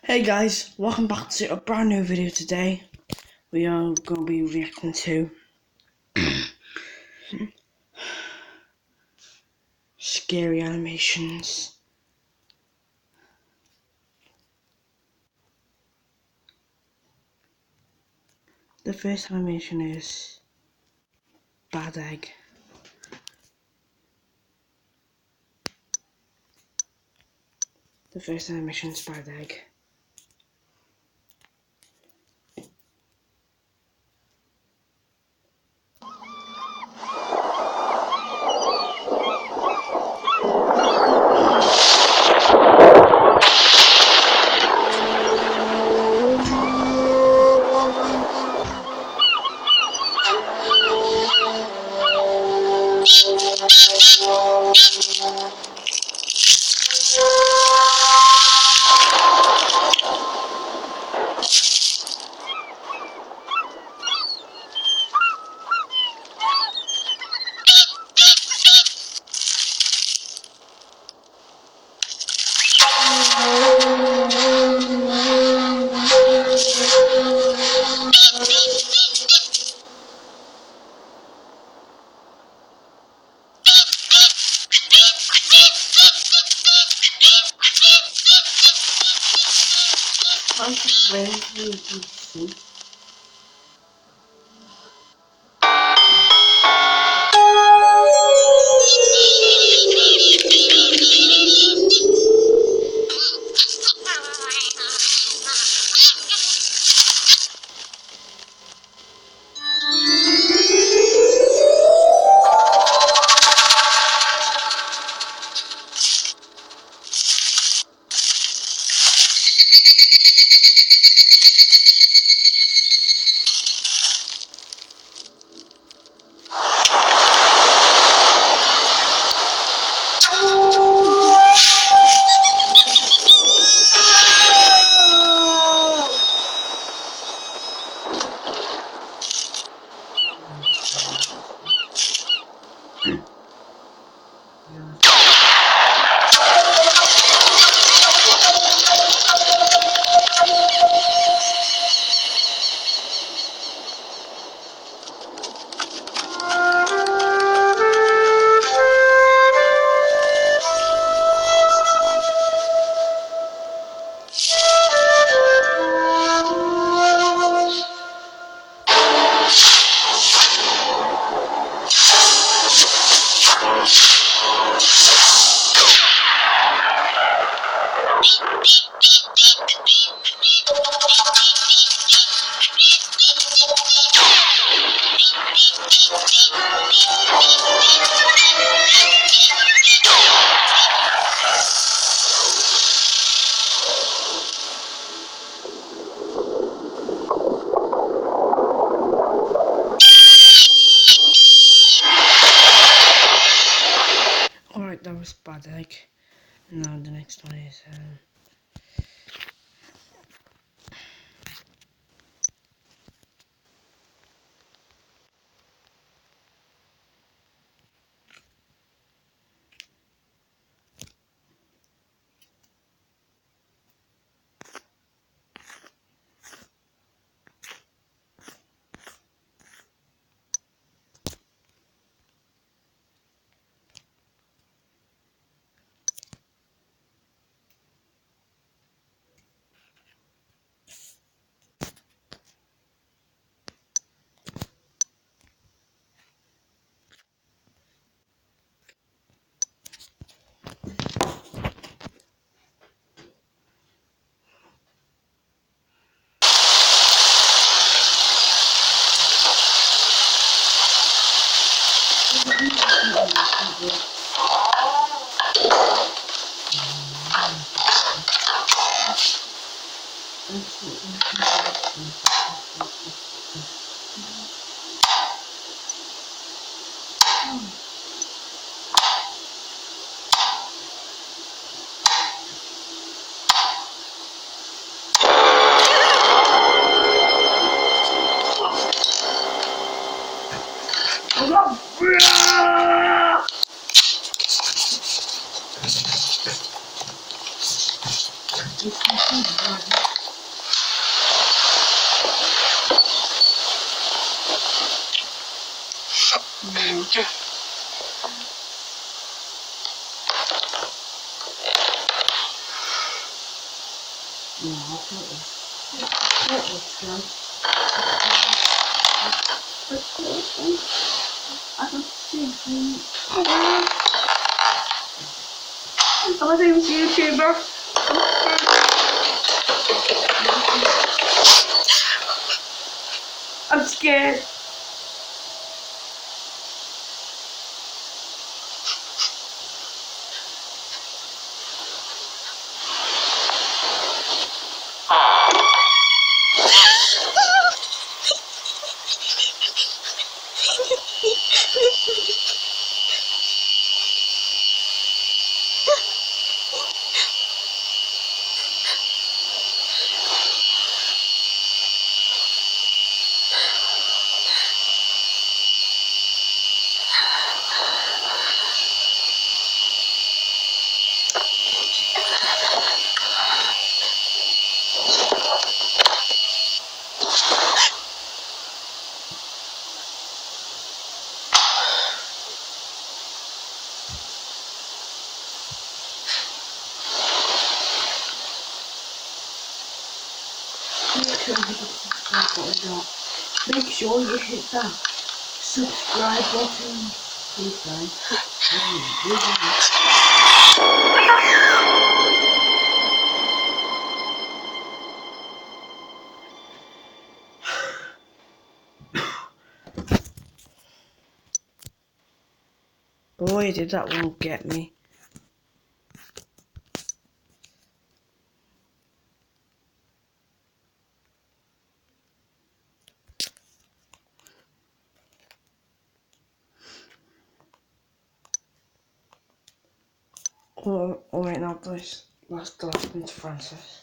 Hey guys, welcome back to a brand new video today. We are going to be reacting to scary animations. The first animation is Bad Egg. The first animation is Bad Egg. Alright, that was Bad Egg. Now the next one is No, I thought it was done. I can see. I'm a famous YouTuber. I'm scared. Make sure you hit that subscribe button, please guys. Boy, did that one get me. Oh wait, now this last one's Francis.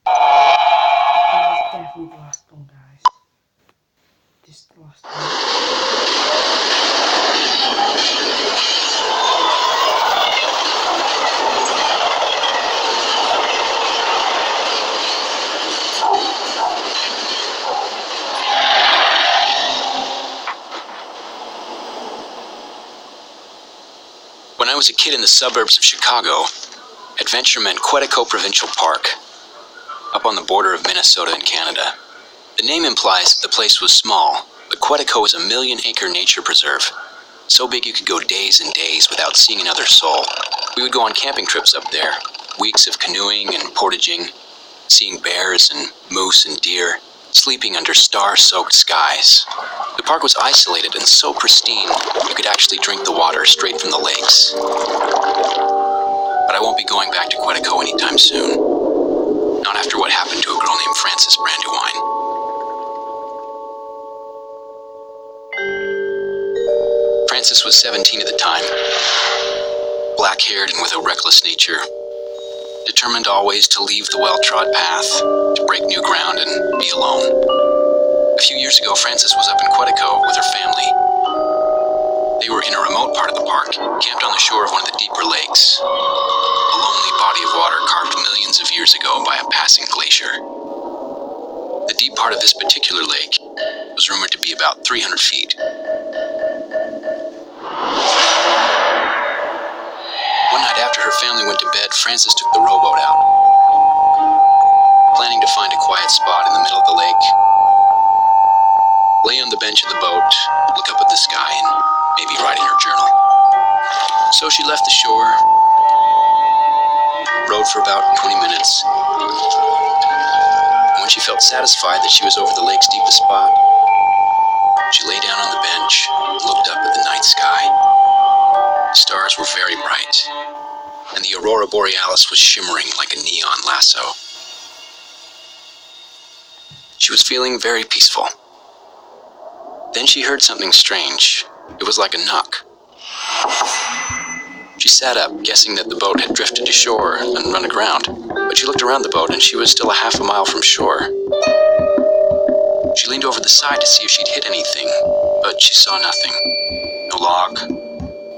That was definitely the last one, guys. Just the last one. When I was a kid in the suburbs of Chicago, adventure meant Quetico Provincial Park, up on the border of Minnesota and Canada. The name implies that the place was small, but Quetico is a 1,000,000-acre nature preserve, so big you could go days and days without seeing another soul. We would go on camping trips up there, weeks of canoeing and portaging, seeing bears and moose and deer, sleeping under star-soaked skies. The park was isolated and so pristine, you could actually drink the water straight from the lakes. But I won't be going back to Quetico anytime soon. Not after what happened to a girl named Frances Brandywine. Frances was 17 at the time, black-haired and with a reckless nature, determined always to leave the well-trod path, to break new ground and be alone. A few years ago, Frances was up in Quetico with her family. They were in a remote part of the park, camped on the shore of one of the deeper lakes, a lonely body of water carved millions of years ago by a passing glacier. The deep part of this particular lake was rumored to be about 300 feet. One night after her family went to bed, Frances took the rowboat out, planning to find a quiet spot in the middle of the lake, lay on the bench of the boat, look up at the sky, and maybe write in her journal. So she left the shore, rowed for about 20 minutes, and when she felt satisfied that she was over the lake's deepest spot, she lay down on the bench and looked up at the night sky. The stars were very bright, and the aurora borealis was shimmering like a neon lasso. She was feeling very peaceful. Then she heard something strange. It was like a knock. She sat up, guessing that the boat had drifted to shore and run aground, but she looked around the boat and she was still a half a mile from shore. She leaned over the side to see if she'd hit anything, but she saw nothing. No log,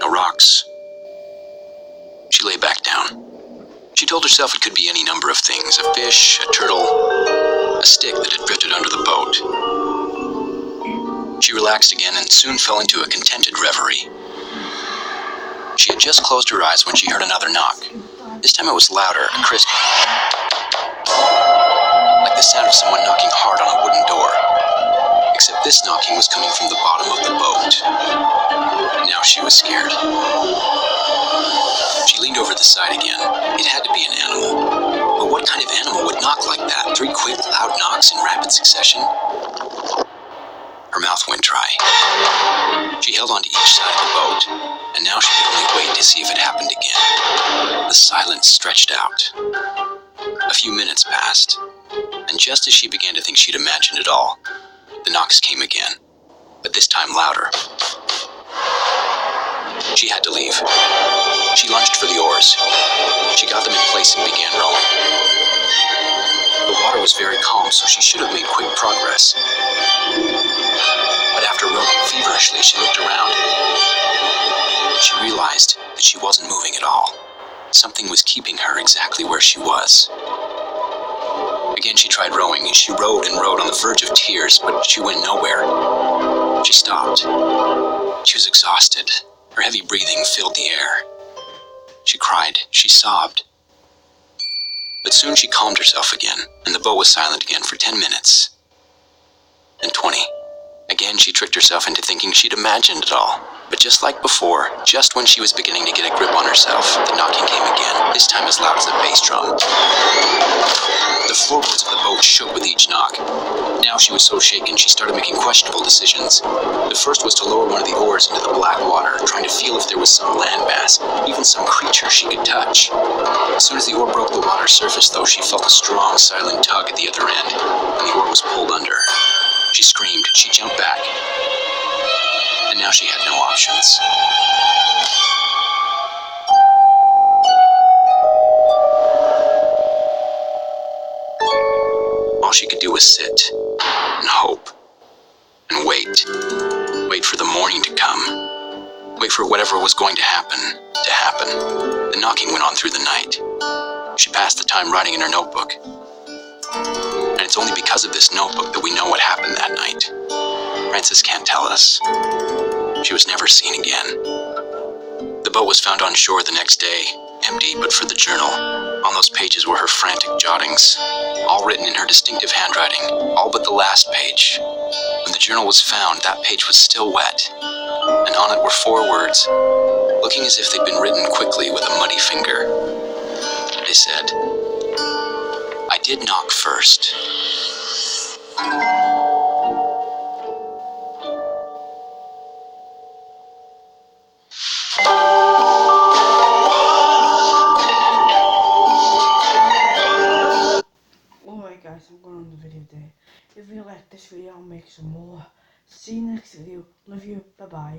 no rocks. She lay back down. She told herself it could be any number of things: a fish, a turtle, a stick that had drifted under the boat. She She relaxed again and soon fell into a contented reverie. She had just closed her eyes when she heard another knock. This time it was louder, a crisp, like the sound of someone knocking hard on a wooden door. Except this knocking was coming from the bottom of the boat. Now she was scared. She leaned over the side again. It had to be an animal. But what kind of animal would knock like that? 3 quick, loud knocks in rapid succession? Her mouth went dry. She held onto each side of the boat, and now she could only wait to see if it happened again. The silence stretched out. A few minutes passed, and just as she began to think she'd imagined it all, the knocks came again, but this time louder. She had to leave. She lunged for the oars. She got them in place and began rowing. The water was very calm, so she should have made quick progress. But after rowing feverishly, she looked around. She realized that she wasn't moving at all. Something was keeping her exactly where she was. Again, she tried rowing. She rowed and rowed on the verge of tears, but she went nowhere. She stopped. She was exhausted. Her heavy breathing filled the air. She cried. She sobbed. But soon she calmed herself again, and the boat was silent again for 10 minutes. Then 20. Again, she tricked herself into thinking she'd imagined it all. But just like before, just when she was beginning to get a grip on herself, the knocking came again, this time as loud as a bass drum. The floorboards of the boat shook with each knock. Now she was so shaken she started making questionable decisions. The first was to lower one of the oars into the black water, trying to feel if there was some landmass, even some creature she could touch. As soon as the oar broke the water's surface, though, she felt a strong, silent tug at the other end, and the oar was pulled under. She screamed. She jumped back. And now she had no options. All she could do was sit and hope and wait. Wait for the morning to come. Wait for whatever was going to happen. The knocking went on through the night. She passed the time writing in her notebook. And it's only because of this notebook that we know what happened that night. Frances can't tell us. She was never seen again. The boat was found on shore the next day, empty but for the journal. On those pages were her frantic jottings, all written in her distinctive handwriting, all but the last page. When the journal was found, that page was still wet, and on it were 4 words, looking as if they'd been written quickly with a muddy finger. They said, "I did knock first." Alright guys, I'm going on the video there. If you like this video, I'll make some more. See you next video. Love you. Bye bye.